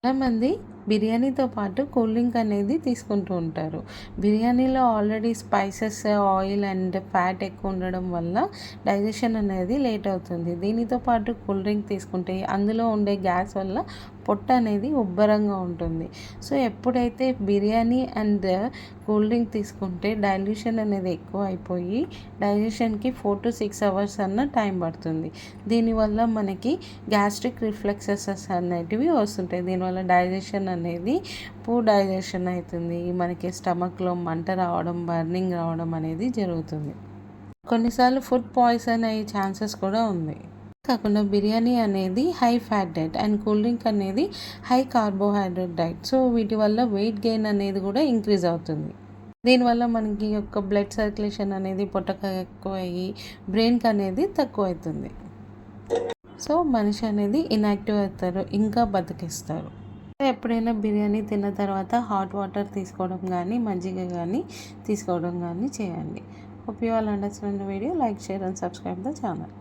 చాలామంది బిర్యానీతో పాటు కూల్ డ్రింక్ అనేది తీసుకుంటూ ఉంటారు. బిర్యానీలో already spices, oil and fat ఎక్కువ ఉండడం వల్ల డైజెషన్ అనేది లేట్ అవుతుంది. దీనితో పాటు కూల్ డ్రింక్ తీసుకుంటే అందులో ఉండే గ్యాస్ వల్ల పొట్ట అనేది ఉబ్బరంగా ఉంటుంది. సో ఎప్పుడైతే బిర్యానీ అండ్ కూల్ డ్రింక్ తీసుకుంటే డైల్యూషన్ అనేది ఎక్కువ అయిపోయి డైజెషన్కి 4 to 6 hours అన్న టైం పడుతుంది. దీనివల్ల మనకి గ్యాస్ట్రిక్ రిఫ్లెక్సెస్ అనేటివి వస్తుంటాయి. దీనివల్ల డైజెషన్ అనేది పూర్ డైజెషన్ అవుతుంది. మనకి స్టమక్లో మంట రావడం, బర్నింగ్ రావడం అనేది జరుగుతుంది. కొన్నిసార్లు ఫుడ్ పాయిజన్ అయ్యే ఛాన్సెస్ కూడా ఉంది. కాకుండా బిర్యానీ అనేది high fat diet and cool drink అనేది హై కార్బోహైడ్రేట్ డైట్. సో వీటి వల్ల వెయిట్ గెయిన్ అనేది కూడా ఇంక్రీజ్ అవుతుంది. దీనివల్ల మనకి యొక్క బ్లడ్ సర్క్యులేషన్ అనేది పొట్టక ఎక్కువ అయ్యి బ్రెయిన్కి అనేది తక్కువ అవుతుంది. సో మనిషి అనేది ఇన్యాక్టివ్ అవుతారు, ఇంకా బతికిస్తారు. ఎప్పుడైనా బిర్యానీ తిన్న తర్వాత హాట్ వాటర్ తీసుకోవడం కానీ, మజ్జిగ కానీ తీసుకోవడం కానీ చేయండి. Hope you all understand the video. Like, share and subscribe the channel.